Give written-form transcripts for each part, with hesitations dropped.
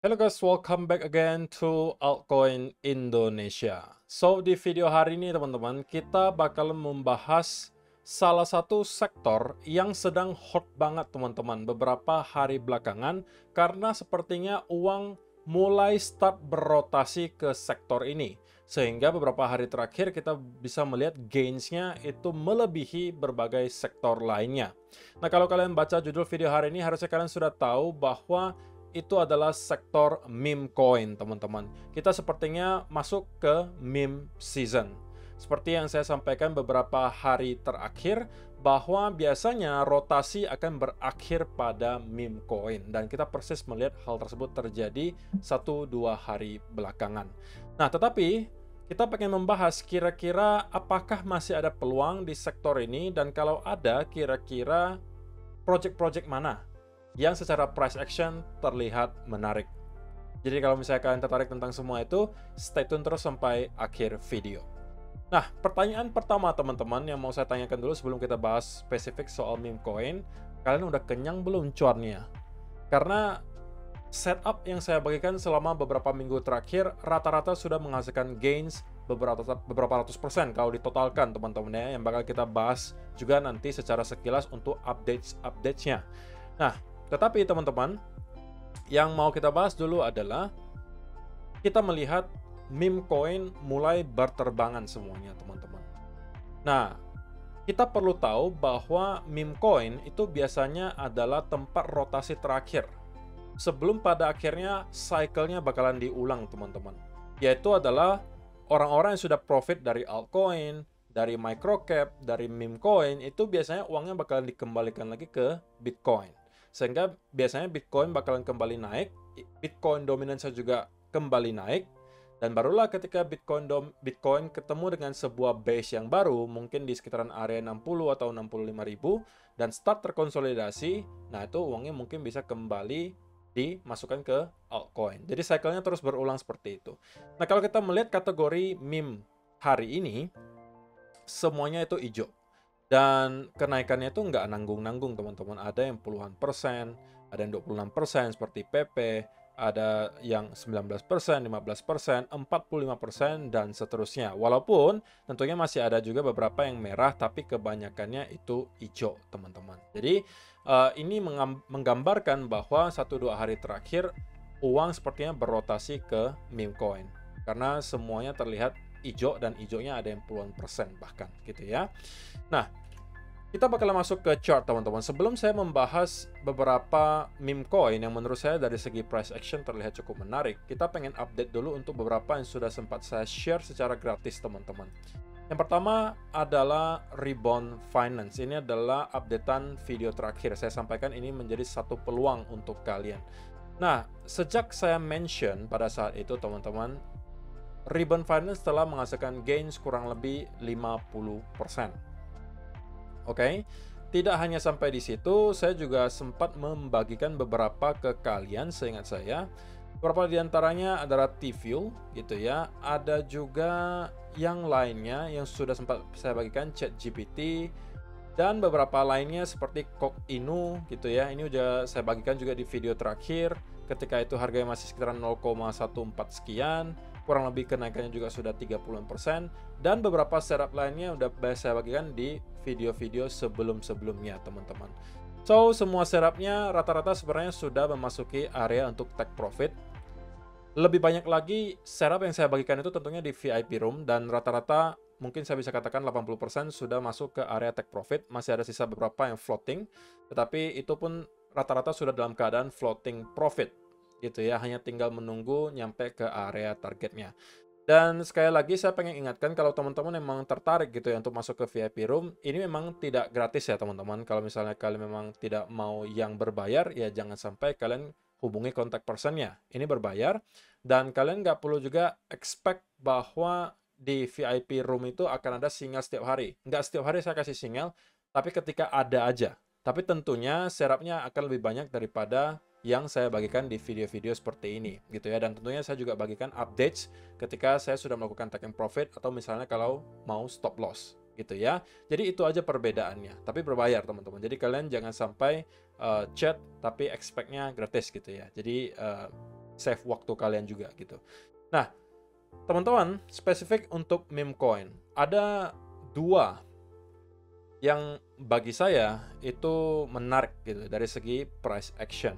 Hello guys, welcome back again to Altcoin Indonesia. So, di video hari ini teman-teman, kita bakal membahas salah satu sektor yang sedang hot banget teman-teman beberapa hari belakangan karena sepertinya uang mulai start berotasi ke sektor ini. Sehingga beberapa hari terakhir kita bisa melihat gains-nya itu melebihi berbagai sektor lainnya. Nah, kalau kalian baca judul video hari ini, harusnya kalian sudah tahu bahwa itu adalah sektor meme coin, teman-teman. Kita sepertinya masuk ke meme season. Seperti yang saya sampaikan beberapa hari terakhir, bahwa biasanya rotasi akan berakhir pada meme coin. Dan kita persis melihat hal tersebut terjadi 1-2 hari belakangan. Nah, tetapi kita pengen membahas kira-kira apakah masih ada peluang di sektor ini, dan kalau ada, kira-kira project-project mana yang secara price action terlihat menarik. Jadi kalau misalnya kalian tertarik tentang semua itu, stay tune terus sampai akhir video. Nah, pertanyaan pertama teman-teman yang mau saya tanyakan dulu sebelum kita bahas spesifik soal meme coin, kalian udah kenyang belum cuannya? Karena setup yang saya bagikan selama beberapa minggu terakhir rata-rata sudah menghasilkan gains beberapa ratus persen kalau ditotalkan teman-teman ya, yang bakal kita bahas juga nanti secara sekilas untuk updates-nya. Nah, tetapi teman-teman, yang mau kita bahas dulu adalah kita melihat meme coin mulai berterbangan semuanya teman-teman. Nah, kita perlu tahu bahwa meme coin itu biasanya adalah tempat rotasi terakhir sebelum pada akhirnya cycle-nya bakalan diulang teman-teman. Yaitu adalah orang-orang yang sudah profit dari altcoin, dari microcap, dari meme coin, itu biasanya uangnya bakalan dikembalikan lagi ke Bitcoin. Sehingga biasanya Bitcoin bakalan kembali naik, Bitcoin dominansinya juga kembali naik, dan barulah ketika Bitcoin ketemu dengan sebuah base yang baru, mungkin di sekitaran area 60 atau 65.000, dan start terkonsolidasi, nah itu uangnya mungkin bisa kembali dimasukkan ke altcoin. Jadi cycle-nya terus berulang seperti itu. Nah, kalau kita melihat kategori meme hari ini, semuanya itu hijau. Dan kenaikannya itu nggak nanggung-nanggung teman-teman. Ada yang puluhan persen, ada yang 26% seperti PP, ada yang 19%, 15%, 45%, dan seterusnya. Walaupun tentunya masih ada juga beberapa yang merah, tapi kebanyakannya itu hijau teman-teman. Jadi ini menggambarkan bahwa 1-2 hari terakhir uang sepertinya berotasi ke meme coin. Karena semuanya terlihat hijau, dan hijaunya ada yang puluhan persen bahkan gitu ya. Nah, kita bakal masuk ke chart teman-teman. Sebelum saya membahas beberapa meme coin yang menurut saya dari segi price action terlihat cukup menarik, kita pengen update dulu untuk beberapa yang sudah sempat saya share secara gratis teman-teman. Yang pertama adalah Rebound Finance. Ini adalah updatean video terakhir. Saya sampaikan ini menjadi satu peluang untuk kalian. Nah, sejak saya mention pada saat itu teman-teman, Rebound Finance telah menghasilkan gains kurang lebih 50%. Oke, tidak hanya sampai di situ, saya juga sempat membagikan beberapa ke kalian seingat saya. Beberapa di antaranya adalah T-Fuel gitu ya. Ada juga yang lainnya yang sudah sempat saya bagikan, ChatGPT, dan beberapa lainnya seperti Kok Inu gitu ya. Ini udah saya bagikan juga di video terakhir. Ketika itu harganya masih sekitaran 0,14 sekian. Kurang lebih kenaikannya juga sudah 30%. Dan beberapa setup lainnya udah saya bagikan di video-video sebelum-sebelumnya teman-teman. So, semua setupnya rata-rata sebenarnya sudah memasuki area untuk take profit. Lebih banyak lagi setup yang saya bagikan itu tentunya di VIP room, dan rata-rata mungkin saya bisa katakan 80% sudah masuk ke area take profit. Masih ada sisa beberapa yang floating, tetapi itu pun rata-rata sudah dalam keadaan floating profit gitu ya, hanya tinggal menunggu nyampe ke area targetnya. Dan sekali lagi saya pengen ingatkan, kalau teman-teman memang tertarik gitu ya untuk masuk ke VIP room, ini memang tidak gratis ya teman-teman. Kalau misalnya kalian memang tidak mau yang berbayar, ya jangan sampai kalian hubungi kontak personnya. Ini berbayar, dan kalian nggak perlu juga expect bahwa di VIP room itu akan ada sinyal setiap hari. Nggak setiap hari saya kasih sinyal, tapi ketika ada aja. Tapi tentunya setupnya akan lebih banyak daripada yang saya bagikan di video-video seperti ini gitu ya. Dan tentunya saya juga bagikan updates ketika saya sudah melakukan take profit, atau misalnya kalau mau stop loss gitu ya. Jadi itu aja perbedaannya, tapi berbayar teman-teman. Jadi kalian jangan sampai chat tapi expect-nya gratis gitu ya. Jadi save waktu kalian juga gitu. Nah, teman-teman, spesifik untuk meme coin, ada dua yang bagi saya itu menarik gitu dari segi price action.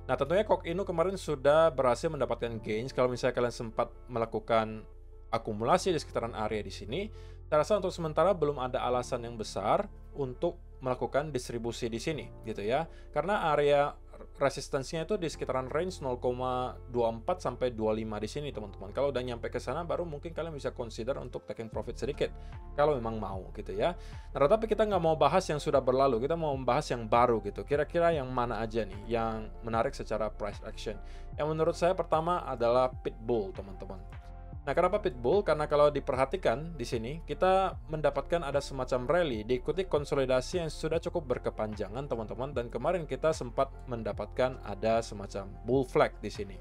Nah, tentunya Koinu kemarin sudah berhasil mendapatkan gains. Kalau misalnya kalian sempat melakukan akumulasi di sekitaran area di sini, saya rasa untuk sementara belum ada alasan yang besar untuk melakukan distribusi di sini gitu ya. Karena area resistensinya itu di sekitaran range 0,24 sampai 25 di sini, teman-teman. Kalau udah nyampe ke sana baru mungkin kalian bisa consider untuk taking profit sedikit kalau memang mau gitu ya. Nah, tetapi kita nggak mau bahas yang sudah berlalu, kita mau membahas yang baru gitu. Kira-kira yang mana aja nih yang menarik secara price action? Yang menurut saya pertama adalah Pitbull, teman-teman. Nah, kenapa Pitbull? Karena kalau diperhatikan di sini, kita mendapatkan ada semacam rally, diikuti konsolidasi yang sudah cukup berkepanjangan, teman-teman. Dan kemarin kita sempat mendapatkan ada semacam bull flag di sini.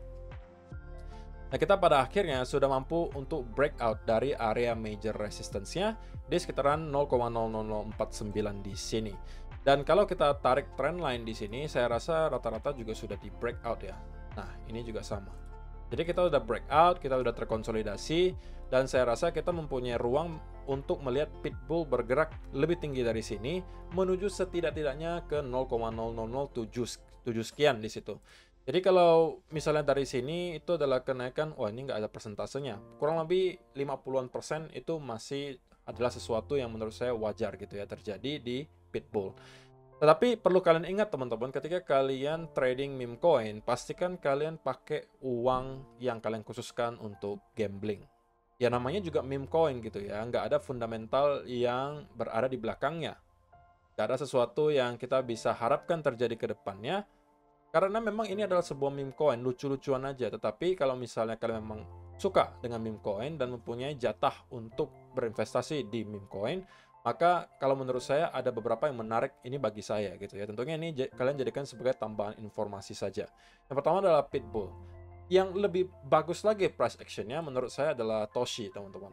Nah, kita pada akhirnya sudah mampu untuk breakout dari area major resistance-nya di sekitaran 0,00049 di sini. Dan kalau kita tarik trendline di sini, saya rasa rata-rata juga sudah di breakout ya. Nah, ini juga sama. Jadi kita udah breakout, kita udah terkonsolidasi, dan saya rasa kita mempunyai ruang untuk melihat Pitbull bergerak lebih tinggi dari sini, menuju setidak-tidaknya ke 0,0077 sekian di situ. Jadi kalau misalnya dari sini itu adalah kenaikan, wah ini nggak ada persentasenya, kurang lebih 50-an% itu masih adalah sesuatu yang menurut saya wajar gitu ya terjadi di Pitbull. Tetapi perlu kalian ingat teman-teman, ketika kalian trading meme coin, pastikan kalian pakai uang yang kalian khususkan untuk gambling. Ya namanya juga meme coin gitu ya, nggak ada fundamental yang berada di belakangnya. Nggak ada sesuatu yang kita bisa harapkan terjadi ke depannya, karena memang ini adalah sebuah meme coin, lucu-lucuan aja. Tetapi kalau misalnya kalian memang suka dengan meme coin dan mempunyai jatah untuk berinvestasi di meme coin, maka kalau menurut saya ada beberapa yang menarik ini bagi saya gitu ya. Tentunya ini kalian jadikan sebagai tambahan informasi saja. Yang pertama adalah Pitbull. Yang lebih bagus lagi price actionnya menurut saya adalah Toshi, teman-teman.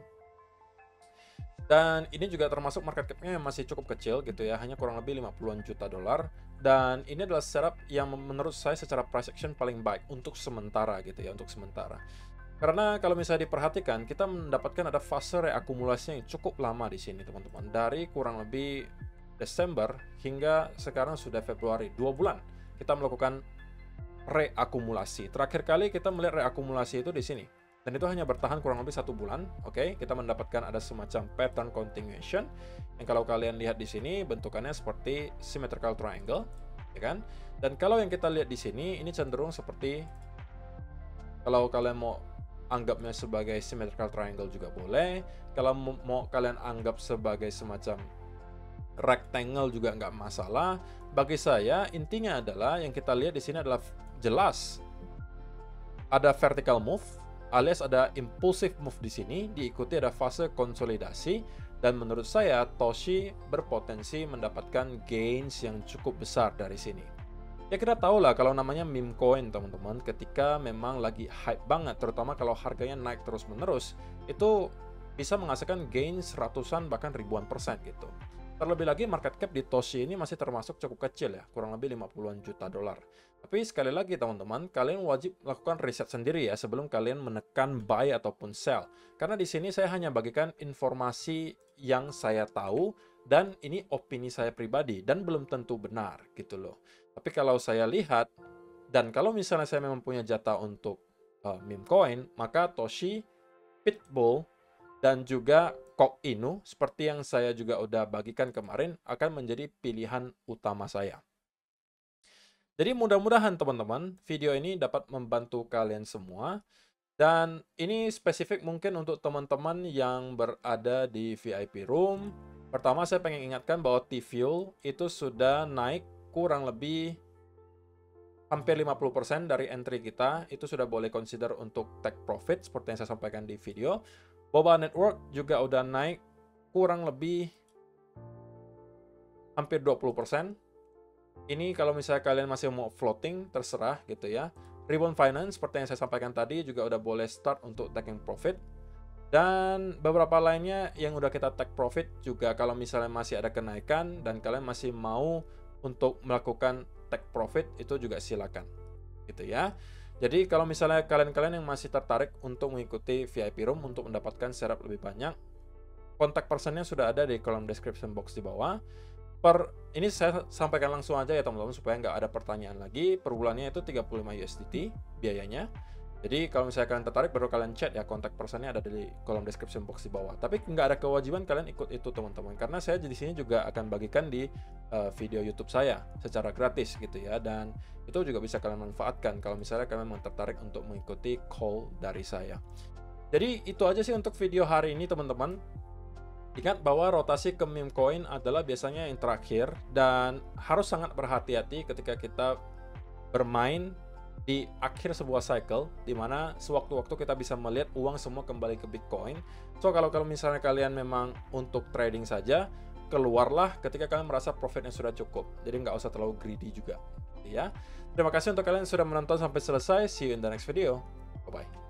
Dan ini juga termasuk market cap-nya yang masih cukup kecil gitu ya, hanya kurang lebih 50-an juta dolar. Dan ini adalah setup yang menurut saya secara price action paling baik untuk sementara gitu ya, untuk sementara. Karena kalau misalnya diperhatikan, kita mendapatkan ada fase reakumulasi yang cukup lama di sini, teman-teman. Dari kurang lebih Desember hingga sekarang sudah Februari, 2 bulan kita melakukan reakumulasi. Terakhir kali kita melihat reakumulasi itu di sini. Dan itu hanya bertahan kurang lebih 1 bulan, oke? Kita mendapatkan ada semacam pattern continuation, yang kalau kalian lihat di sini bentukannya seperti symmetrical triangle, ya kan? Dan kalau yang kita lihat di sini, ini cenderung seperti, kalau kalian mau anggapnya sebagai symmetrical triangle juga boleh. Kalau mau kalian anggap sebagai semacam rectangle juga nggak masalah. Bagi saya intinya adalah yang kita lihat di sini adalah jelas ada vertical move, alias ada impulsive move di sini, diikuti ada fase konsolidasi, dan menurut saya Toshi berpotensi mendapatkan gains yang cukup besar dari sini. Ya kita tahu lah kalau namanya meme coin, teman-teman, ketika memang lagi hype banget, terutama kalau harganya naik terus-menerus, itu bisa menghasilkan gains ratusan bahkan ribuan persen gitu. Terlebih lagi market cap di Toshi ini masih termasuk cukup kecil ya, kurang lebih 50-an juta dolar. Tapi sekali lagi teman-teman, kalian wajib melakukan riset sendiri ya sebelum kalian menekan buy ataupun sell. Karena di sini saya hanya bagikan informasi yang saya tahu, dan ini opini saya pribadi dan belum tentu benar gitu loh. Tapi kalau saya lihat, dan kalau misalnya saya memang punya jatah untuk meme coin, maka Toshi, Pitbull, dan juga Koinu, seperti yang saya juga udah bagikan kemarin, akan menjadi pilihan utama saya. Jadi mudah-mudahan teman-teman, video ini dapat membantu kalian semua. Dan ini spesifik mungkin untuk teman-teman yang berada di VIP room. Pertama saya pengen ingatkan bahwa T-Fuel itu sudah naik kurang lebih hampir 50% dari entry kita. Itu sudah boleh consider untuk take profit seperti yang saya sampaikan di video. Boba Network juga udah naik kurang lebih hampir 20%. Ini kalau misalnya kalian masih mau floating, terserah gitu ya. Ribbon Finance seperti yang saya sampaikan tadi juga udah boleh start untuk taking profit. Dan beberapa lainnya yang udah kita take profit juga kalau misalnya masih ada kenaikan dan kalian masih mau untuk melakukan take profit, itu juga silakan gitu ya. Jadi kalau misalnya kalian-kalian yang masih tertarik untuk mengikuti VIP Room untuk mendapatkan setup lebih banyak, kontak personnya sudah ada di kolom description box di bawah. Ini saya sampaikan langsung aja ya teman-teman supaya nggak ada pertanyaan lagi. Per bulannya itu 35 USDT biayanya. Jadi kalau misalnya kalian tertarik baru kalian chat ya, kontak personnya ada di kolom description box di bawah. Tapi nggak ada kewajiban kalian ikut itu teman-teman, karena saya di sini juga akan bagikan di video YouTube saya secara gratis gitu ya, dan itu juga bisa kalian manfaatkan kalau misalnya kalian memang tertarik untuk mengikuti call dari saya. Jadi itu aja sih untuk video hari ini teman-teman. Ingat bahwa rotasi ke meme coin adalah biasanya yang terakhir dan harus sangat berhati-hati ketika kita bermain di akhir sebuah cycle, di mana sewaktu-waktu kita bisa melihat uang semua kembali ke Bitcoin. So kalau misalnya kalian memang untuk trading saja, keluarlah ketika kalian merasa profitnya sudah cukup. Jadi nggak usah terlalu greedy juga, ya. Terima kasih untuk kalian yang sudah menonton sampai selesai. See you in the next video. Bye bye.